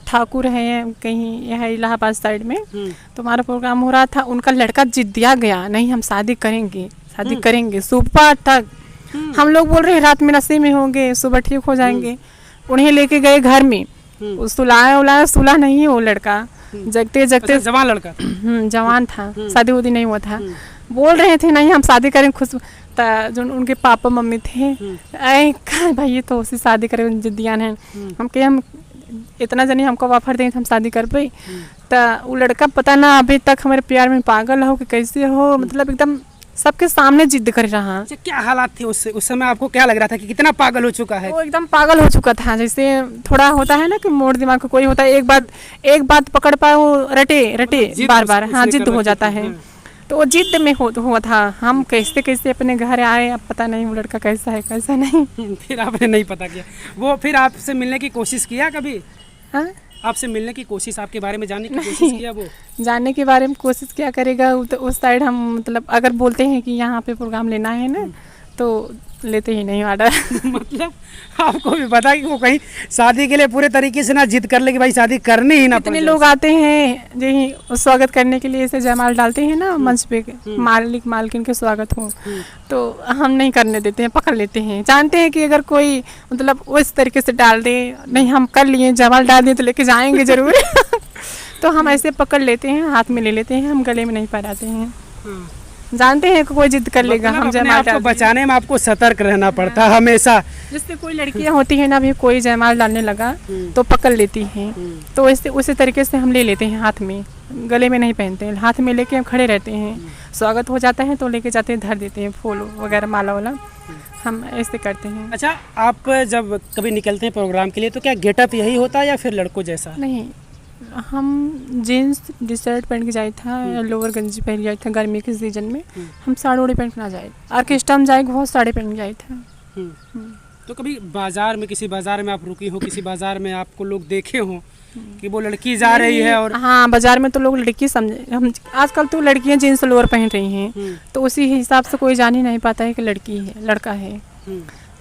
ठाकुर हैं कहीं यहाँ इलाहाबाद साइड में, तो हमारा प्रोग्राम हो रहा था। उनका लड़का जिद दिया गया, नहीं हम शादी करेंगे, शादी करेंगे। सुबह तक हम लोग बोल रहे हैं रात में नशे में होंगे, सुबह ठीक हो जाएंगे। उन्हें लेके गए घर में, सुलाया उलाया, सुला नहीं वो लड़का, जगते जगते जवान लड़का जवान था, शादी उदी नहीं हुआ था। बोल रहे थे नहीं हम शादी करें, खुश जो उनके पापा मम्मी थे, भाई ये तो उसी शादी करें जिद्दियान है। हम कहे हम इतना जनी हमको ऑफर दें हम शादी कर पाई, तो वो लड़का पता ना अभी तक हमारे प्यार में पागल हो कि कैसे हो, मतलब एकदम सबके सामने जिद कर रहा। क्या हालात थे उस समय आपको क्या लग रहा था कि कितना पागल हो चुका है? वो एकदम पागल हो चुका था, जैसे थोड़ा होता है ना कि मोड़ दिमाग का कोई होता है, एक बात पकड़ पाए वो रटे बार बार, हाँ जिद हो जाता है। तो वो जिद में हुआ था। हम कैसे कैसे अपने घर आए, अब पता नहीं वो लड़का कैसा है कैसा नहीं। फिर आपने नहीं पता किया वो, फिर आपसे मिलने की कोशिश किया कभी? हाँ, आपसे मिलने की कोशिश, आपके बारे में जानने की कोशिश किया? वो जानने के बारे में कोशिश क्या करेगा, तो उस साइड हम मतलब अगर बोलते हैं कि यहाँ पे प्रोग्राम लेना है ना, तो लेते ही नहीं ऑर्डर। मतलब आपको भी पता कि वो कहीं शादी के लिए पूरे तरीके से ना जिद कर ले कि भाई शादी करनी ही ना पड़े। इतने लोग आते हैं यही स्वागत करने के लिए, ऐसे जयमाल डालते हैं ना मंच पे, मालिक मालकिन के स्वागत हो, तो हम नहीं करने देते हैं, पकड़ लेते हैं। जानते हैं कि अगर कोई मतलब उस तरीके से डाल दे, नहीं हम कर लिए जयमाल डाल दिए तो लेके जाएंगे जरूर। तो हम ऐसे पकड़ लेते हैं, हाथ में ले लेते हैं, हम गले में नहीं पहनाते हैं। जानते हैं कि कोई जिद कर लेगा, हम जयमाल आपको बचाने में आपको सतर्क रहना पड़ता है हमेशा। जिससे कोई लड़कियां होती हैं ना, अभी कोई जयमाल डालने लगा तो पकड़ लेती हैं, तो ऐसे उसी तरीके से हम ले लेते हैं, हाथ में, गले में नहीं पहनते हैं, हाथ में लेके हम खड़े रहते हैं। स्वागत हो जाता है तो लेके जाते हैं, धर देते हैं फूल वगैरह, माला वाला, हम ऐसे करते हैं। अच्छा, आप जब कभी निकलते हैं प्रोग्राम के लिए तो क्या गेटअप यही होता है या फिर लड़कों जैसा? नहीं, हम जीन्स टी शर्ट पहन के जाए था, लोअर गंजी पहन जाए था, गर्मी के सीजन में हम साड़ी उड़ी पहन के ना जाए, ऑर्केस्ट्रा में जाए बहुत साड़ी पहन के जाए था। तो कभी बाजार में, किसी बाजार में आप रुकी हो, किसी बाजार में आपको लोग देखे हो कि वो लड़की जा रही है? और हाँ, बाजार में तो लोग लड़की समझे, हम आजकल तो लड़कियां जीन्स लोअर पहन रही हैं, तो उसी हिसाब से कोई जान ही नहीं पाता है कि लड़की है लड़का है।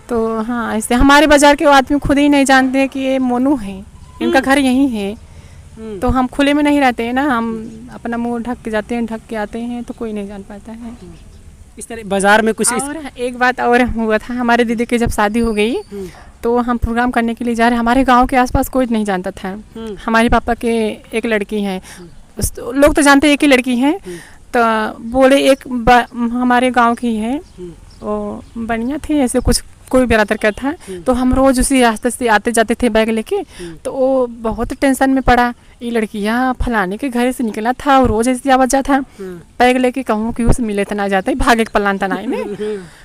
तो हाँ, ऐसे हमारे बाजार के आदमी खुद ही नहीं जानते हैं कि ये मोनू है, इनका घर यहीं है। तो हम खुले में नहीं रहते हैं ना, हम अपना मुंह ढक के जाते हैं, ढक के आते हैं, तो कोई नहीं जान पाता है। इस तरह बाजार में कुछ और एक बात और हुआ था, हमारे दीदी की जब शादी हो गई तो हम प्रोग्राम करने के लिए जा रहे, हमारे गांव के आसपास कोई नहीं जानता था। हमारे पापा के एक लड़की है, लोग तो जानते एक ही लड़की है, तो बोले एक हमारे गाँव की है, वो बढ़िया थी, ऐसे कुछ कोई बिरादर का था। तो हम रोज उसी रास्ते से आते जाते थे बैग लेके, तो वो बहुत टेंशन में पड़ा, ये लड़कियाँ फलाने के घर से निकला था और रोज ऐसी आवाज था, बैग लेके कहूँ कि उसे मिले तना जाते भागे पलान तनाई में।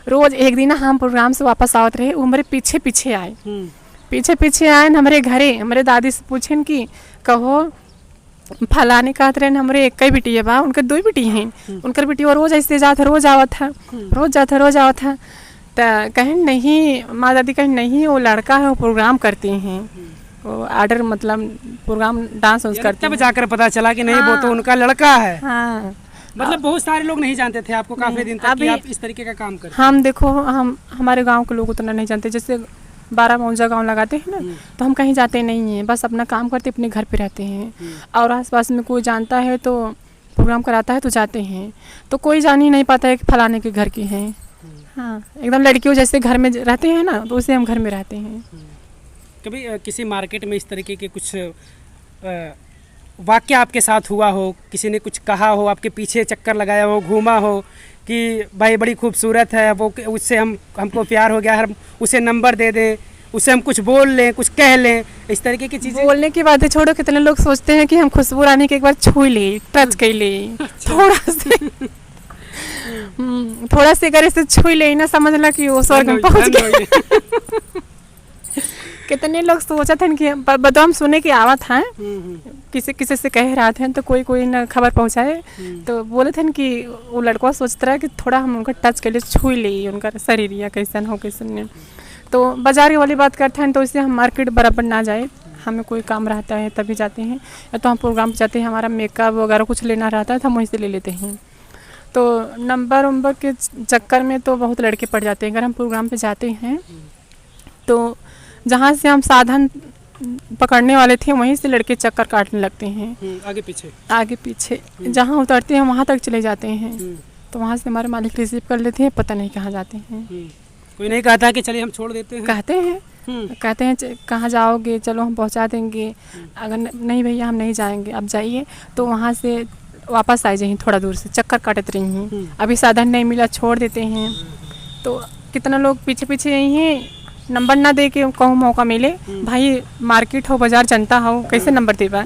रोज एक दिन हम प्रोग्राम से वापस आवत रहे, वो हमारे पीछे पीछे आए, हमारे घरे, हमारे दादी से पूछें कि कहो फलाने का रहे हमारे एक ही बेटी है बा, उनके दो बेटी हैं, उनकर बेटी और रोज ऐसे जाता रोज आवत था। तो कहें नहीं, माँ दादी कहें नहीं वो लड़का है, वो प्रोग्राम करते हैं, वो आर्डर मतलब प्रोग्राम डांस करते हैं। तब जाकर पता चला कि नहीं, हाँ, वो तो उनका लड़का है। हाँ, मतलब बहुत सारे लोग नहीं जानते थे आपको काफी दिन तक कि आप इस तरीके का काम करते हैं। हम देखो, हम हमारे गांव के लोग उतना नहीं जानते, जैसे 12 मौजा गांव लगाते हैं ना, तो हम कहीं जाते नहीं हैं, बस अपना काम करते अपने घर पे रहते हैं। और आसपास में कोई जानता है तो प्रोग्राम कराता है तो जाते हैं, तो कोई जान ही नहीं पाता है कि फलाने के घर की हैं। हाँ, एकदम लड़कियों जैसे घर में रहते हैं ना, तो उसे हम घर में रहते हैं। कभी किसी मार्केट में इस तरीके के कुछ वाक्य आपके साथ हुआ हो, किसी ने कुछ कहा हो, आपके पीछे चक्कर लगाया हो, घूमा हो कि भाई बड़ी खूबसूरत है वो, उससे हमको प्यार हो गया, हम उसे नंबर दे दें, उससे हम कुछ बोल लें, कुछ कह लें, इस तरीके की चीज़ें? बोलने की बातें छोड़ो, कितने लोग सोचते हैं कि हम खुशबू रानी के एक बार छू ले, टच कर ले, थोड़ा से अगर इसे छू ले ना, समझ ला कि वो स्वर्ग में पहुंच गए। कितने लोग सोचा था कि बताओ, हम सुने की आवा था, किसी से कह रहा था, तो कोई ना खबर पहुंचाए, तो बोले थे कि वो लड़का सोचता रहा कि थोड़ा हम उनका टच कर ले, छू ले उनका शरीर या कैसा हो कैसे नहीं। तो बाजार वाली बात करते हैं, तो इससे हम मार्केट बराबर ना जाए, हमें कोई काम रहता है तभी जाते हैं, या तो हम प्रोग्राम जाते हैं, हमारा मेकअप वगैरह कुछ लेना रहता है तो हम वहीं से ले लेते हैं। तो नंबर के चक्कर में तो बहुत लड़के पड़ जाते हैं। अगर हम प्रोग्राम पे जाते हैं तो जहाँ से हम साधन पकड़ने वाले थे वहीं से लड़के चक्कर काटने लगते हैं। आगे पीछे जहाँ उतरते हैं वहाँ तक चले जाते हैं। तो वहाँ से हमारे मालिक रिसीव कर लेते हैं, पता नहीं कहाँ जाते हैं। कोई नहीं कहता कि चलिए हम छोड़ देते हैं? कहते हैं कहाँ जाओगे, चलो हम पहुँचा देंगे। अगर नहीं भैया हम नहीं जाएंगे, आप जाइए। तो वहाँ से वापस आ जाइए, थोड़ा दूर से चक्कर काटते रही हैं। अभी साधन नहीं मिला, छोड़ देते हैं। तो कितना लोग पीछे पीछे यही हैं, नंबर ना दे के कहूँ मौका मिले। भाई मार्केट हो, बाजार जनता हो, कैसे नंबर दे पाए?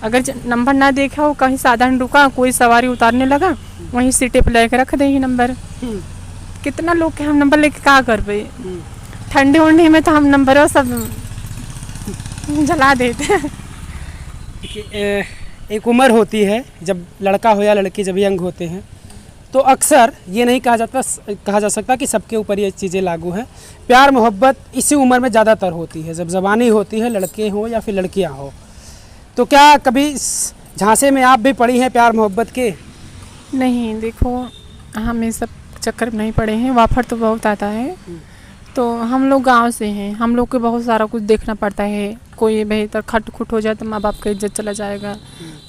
अगर नंबर ना देखा हो, कहीं साधन रुका, कोई सवारी उतारने लगा, वहीं सीटे पर लेके रख देंगे नंबर। कितना लोग के हम नंबर लेके क्या कर पाए? ठंडे उंडे में तो हम नंबर सब जला देते हैं। एक उम्र होती है जब लड़का हो या लड़की जब यंग होते हैं, तो अक्सर ये नहीं कहा जा सकता कि सबके ऊपर ये चीज़ें लागू हैं। प्यार मोहब्बत इसी उम्र में ज़्यादातर होती है, जब जवानी होती है, लड़के हों या फिर लड़कियां हों। तो क्या कभी इस झांसे में आप भी पड़ी हैं प्यार मोहब्बत के? नहीं, देखो हम ये सब चक्कर में नहीं पड़े हैं। वाफर तो बहुत आता है। तो हम लोग गांव से हैं, हम लोग को बहुत सारा कुछ देखना पड़ता है। कोई बेहतर खट खुट हो जाए तो माँ बाप का इज्जत चला जाएगा,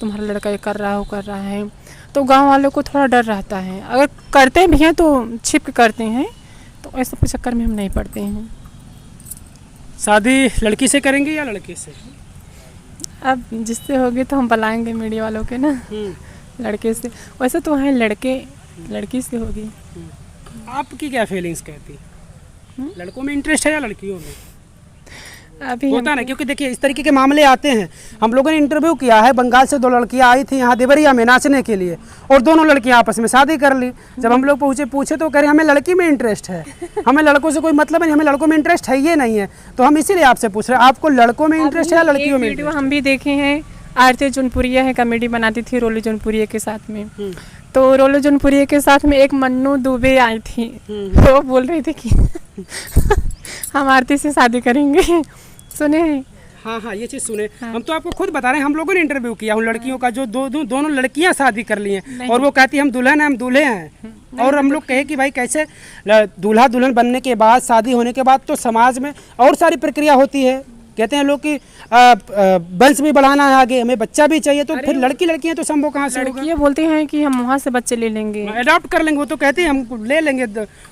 तुम्हारा लड़का ये कर रहा है। तो गांव वालों को थोड़ा डर रहता है। अगर करते भी हैं तो छिप के करते हैं। तो ऐसे कोई चक्कर में हम नहीं पड़ते हैं। शादी लड़की से करेंगे या लड़के से? अब जिससे होगी तो हम बुलाएंगे मीडिया वालों के ना। लड़के से वैसे तो हैं लड़के, लड़की से होगी। आपकी क्या फीलिंग्स कहती? लड़कों में इंटरेस्ट है या लड़कियों में? अभी होता ना, क्योंकि देखिए इस तरीके के मामले आते हैं। हम लोगों ने इंटरव्यू किया है, बंगाल से 2 लड़कियां आई थी यहाँ देवरिया में नाचने के लिए, और दोनों लड़कियां आपस में शादी कर ली। जब हम लोग पूछे तो कह रहे हमें लड़की में इंटरेस्ट है, हमें लड़कों से कोई मतलब नहीं, हमें लड़कों में इंटरेस्ट है ये नहीं है। तो हम इसीलिए आपसे पूछ रहे हैं, आपको लड़कों में इंटरेस्ट है या लड़कियों में? वीडियो हम भी देखे हैं। आरती जौनपुरिया है, कॉमेडी बनाती थी रोली जौनपुरिया के साथ में। तो रोली जौनपुरिया के साथ में एक मन्नू दुबे आई थी। वो बोल रही थी कि हम आरती से शादी करेंगे। सुने? हाँ, ये चीज़ सुने। हम तो आपको खुद बता रहे हैं, हम लोगों ने इंटरव्यू किया उन लड़कियों का जो दोनों लड़कियां शादी कर ली हैं, और वो कहती हम दुल्हन हैं, हम दूल्हे हैं। और हम लोग कहे कि भाई कैसे दूल्हा दुल्हन बनने के बाद, शादी होने के बाद तो समाज में और सारी प्रक्रिया होती है। कहते हैं लोग कि वंश भी बढ़ाना है, आगे हमें बच्चा भी चाहिए। तो फिर लड़कियां तो संभव कहाँ से होगा? लड़कियां बोलते हैं कि हम वहाँ से बच्चे ले लेंगे, अडॉप्ट कर लेंगे। वो तो कहते हैं हम ले लेंगे,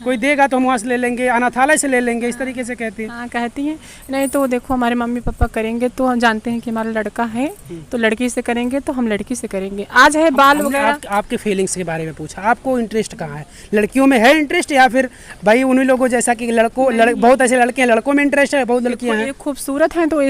कोई देगा तो हम वहाँ से ले लेंगे, अनाथालय से ले लेंगे, इस तरीके से कहती हैं। हाँ, कहती हैं। नहीं तो देखो हमारे मम्मी पापा करेंगे तो हम जानते हैं कि हमारा लड़का है, तो लड़की से करेंगे तो हम लड़की से करेंगे। आज है बाल वगैरह। आपके फीलिंग्स के बारे में पूछा, आपको इंटरेस्ट कहाँ है? लड़कियों में है इंटरेस्ट या फिर भाई उन्हीं लोगों जैसा कि बहुत ऐसे लड़के हैं लड़कों में इंटरेस्ट है, बहुत लड़कियाँ हैं खूबसूरत हैं तो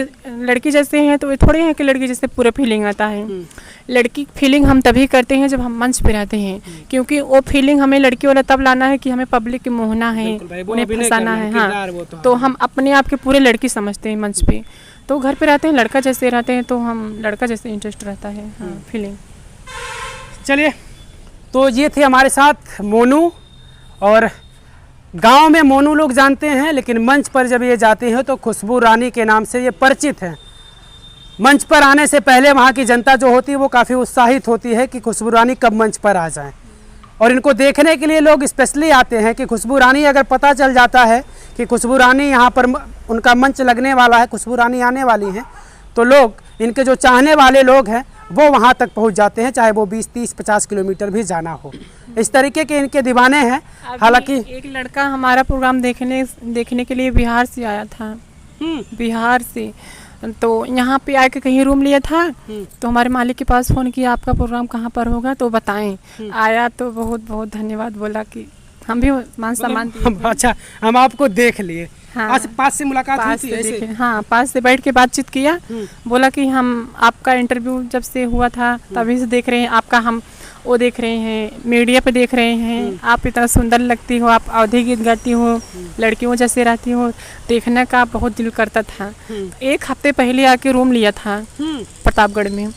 लड़की जैसे हैं, तो ये थोड़े हैं कि लड़की जैसे पूरा फीलिंग आता है। लड़की फीलिंग हम तभी करते हैं जब हम मंच पे रहते हैं, क्योंकि वो फीलिंग हमें लड़की वाला तब लाना है कि हमें पब्लिक के मोहना है, उन्हें फंसाना है। हाँ, तो हम अपने आप के पूरे लड़की समझते हैं मंच पे। तो घर पे रहते हैं लड़का जैसे रहते हैं, तो हम लड़का जैसे इंटरेस्ट रहता है। हाँ, फीलिंग। चलिए, तो ये थे हमारे साथ मोनू। और गांव में मोनू लोग जानते हैं, लेकिन मंच पर जब ये जाते हैं तो खुशबू रानी के नाम से ये परिचित हैं। मंच पर आने से पहले वहाँ की जनता जो होती है वो काफ़ी उत्साहित होती है कि खुशबू रानी कब मंच पर आ जाएं, और इनको देखने के लिए लोग स्पेशली आते हैं कि खुशबू रानी, अगर पता चल जाता है कि खुशबू रानी यहाँ पर उनका मंच लगने वाला है, खुशबू रानी आने वाली हैं, तो लोग, इनके जो चाहने वाले लोग हैं वो वहाँ तक पहुँच जाते हैं, चाहे वो 20, 30, 50 किलोमीटर भी जाना हो। इस तरीके के इनके दीवाने हैं। हालांकि एक लड़का हमारा प्रोग्राम देखने के लिए बिहार से आया था। बिहार से तो यहाँ पे आके कहीं रूम लिया था, तो हमारे मालिक के पास फ़ोन किया, आपका प्रोग्राम कहाँ पर होगा तो बताएं। आया तो बहुत बहुत धन्यवाद बोला कि हम भी मान सम्मान दिए। अच्छा, हम आपको देख लिए। हाँ, पास से मुलाकात हुई थी ऐसे? हाँ, पास से बैठ के बातचीत किया। बोला कि हम आपका इंटरव्यू जब से हुआ था तभी से देख रहे हैं आपका, हम वो देख रहे हैं, मीडिया पे देख रहे हैं, आप इतना सुंदर लगती हो, आप अवधी गीत गाती हो, लड़कियों जैसे रहती हो, देखने का बहुत दिल करता था। 1 हफ्ते पहले आके रूम लिया था प्रतापगढ़ में।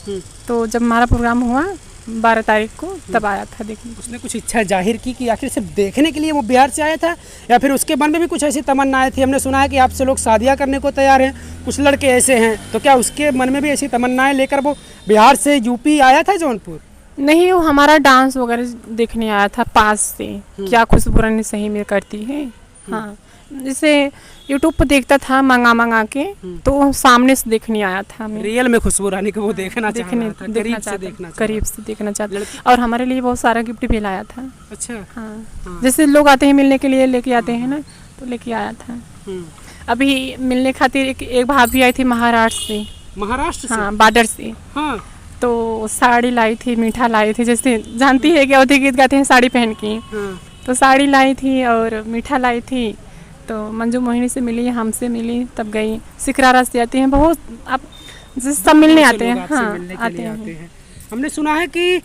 तो जब हमारा प्रोग्राम हुआ 12 तारीख को, तब आया था देखने। उसने कुछ इच्छा जाहिर की कि आखिर सिर्फ देखने के लिए वो बिहार से आया था, या फिर उसके मन में भी कुछ ऐसी तमन्नाएं थी? हमने सुना है कि आपसे लोग शादियां करने को तैयार हैं, कुछ लड़के ऐसे हैं, तो क्या उसके मन में भी ऐसी तमन्नाएं लेकर वो बिहार से यूपी आया था जौनपुर? नहीं, वो हमारा डांस वगैरह देखने आया था पास से, क्या खुशबू रानी सही में करती है। हाँ, जैसे यूट्यूब पर देखता था मंगा के, तो सामने से देखने आया था हमें। रियल में खुशबू रानी को वो देखना चाह रहा था, करीब से देखना चाहता। और हमारे लिए बहुत सारा गिफ्ट भी लाया था। अच्छा। हाँ, जैसे लोग आते हैं मिलने के लिए, लेके आते हैं ना, तो लेके आया था। अभी मिलने खातिर एक भाभी आई थी महाराष्ट्र से। महाराष्ट्र से? हाँ, बॉर्डर से। हाँ, तो साड़ी लाई थी, मीठा लाई थी, जैसे जानती है कि अवधी गीत गाते हैं साड़ी पहन की। तो साड़ी लाई थी और मीठा लाई थी। तो मंजू मोहिनी से मिली, हमसे मिली, तब गई। सिकरारा से आती हैं बहुत, अब सब मिलने आते हैं। हाँ, आते हैं। हमने सुना है कि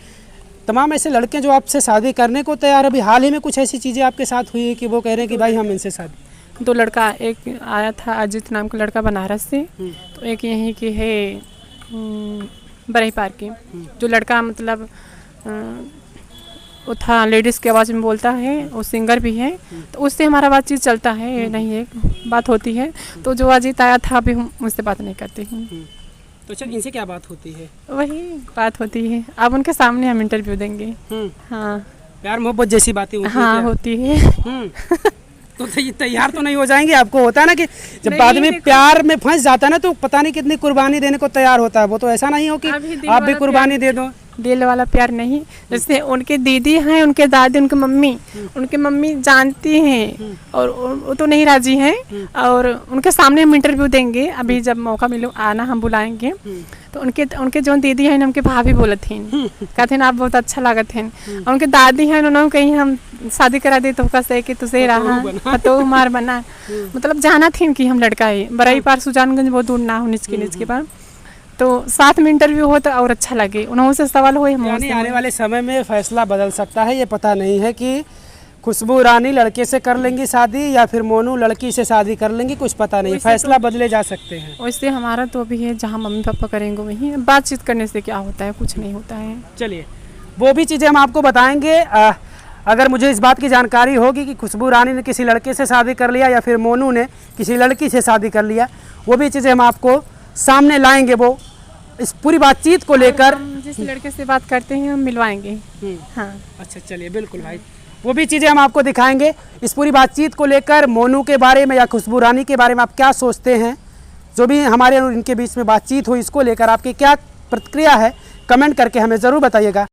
तमाम ऐसे लड़के जो आपसे शादी करने को तैयार, अभी हाल ही में कुछ ऐसी चीज़ें आपके साथ हुई है कि वो कह रहे हैं कि भाई हम इनसे शादी। 2 लड़का, एक आया था अजित नाम का लड़का बनारस से, तो एक यहीं के है बरही पार के। जो लड़का मतलब वो था, लेडीज़ की आवाज़ में बोलता है, वो सिंगर भी है, तो उससे हमारा बातचीत चलता है, नहीं एक बात होती है। तो जो अजीत आया था अभी मुझसे बात नहीं करती हूँ। तो अच्छा, इनसे क्या बात होती है? वही बात होती है, अब उनके सामने हम इंटरव्यू देंगे। हाँ, प्यार मोहब्बत जैसी बातें होती है? हाँ, होती है। तो तैयार तो नहीं हो जाएंगे? आपको होता है ना कि जब आदमी प्यार में फंस जाता है ना, तो पता नहीं कितनी कुर्बानी देने को तैयार होता है। वो तो ऐसा नहीं हो कि आप भी कुर्बानी दे दो। दिल वाला प्यार नहीं, जैसे उनके दीदी हैं, उनके दादी, उनके मम्मी जानती हैं और वो तो नहीं राजी हैं, और उनके सामने हम इंटरव्यू देंगे। अभी जब मौका मिले आना, हम बुलाएंगे। तो उनके जो दीदी हैं हमके भाभी बोलत थीं, कहते हैं आप बहुत अच्छा लागत हैं। और उनके दादी हैं, उन्होंने कहीं हम शादी करा दी तो कसे कि तुझे रहा तो मार बना, मतलब जाना थी कि हम लड़का है। बरई पार सुजानगंज बहुत दूर ना हो, निचके के पास। तो साथ में इंटरव्यू हो तो और अच्छा लगे, उन्होंने से सवाल हो। आने वाले समय में फैसला बदल सकता है, ये पता नहीं है कि खुशबू रानी लड़के से कर लेंगी शादी या फिर मोनू लड़की से शादी कर लेंगी, कुछ पता नहीं। फैसला बदले जा सकते हैं। वैसे हमारा तो अभी है, जहाँ मम्मी पापा करेंगे वही। बातचीत करने से क्या होता है, कुछ नहीं होता है। चलिए, वो भी चीज़ें हम आपको बताएंगे। अगर मुझे इस बात की जानकारी होगी कि खुशबू रानी ने किसी लड़के से शादी कर लिया या फिर मोनू ने किसी लड़की से शादी कर लिया, वो भी चीज़ें हम आपको सामने लाएंगे। वो इस पूरी बातचीत को लेकर जिस लड़के से बात करते हैं हम मिलवाएंगे। हाँ, अच्छा, चलिए, बिल्कुल भाई, वो भी चीज़ें हम आपको दिखाएंगे। इस पूरी बातचीत को लेकर मोनू के बारे में या खुशबू रानी के बारे में आप क्या सोचते हैं, जो भी हमारे और इनके बीच में बातचीत हुई, इसको लेकर आपकी क्या प्रतिक्रिया है, कमेंट करके हमें ज़रूर बताइएगा।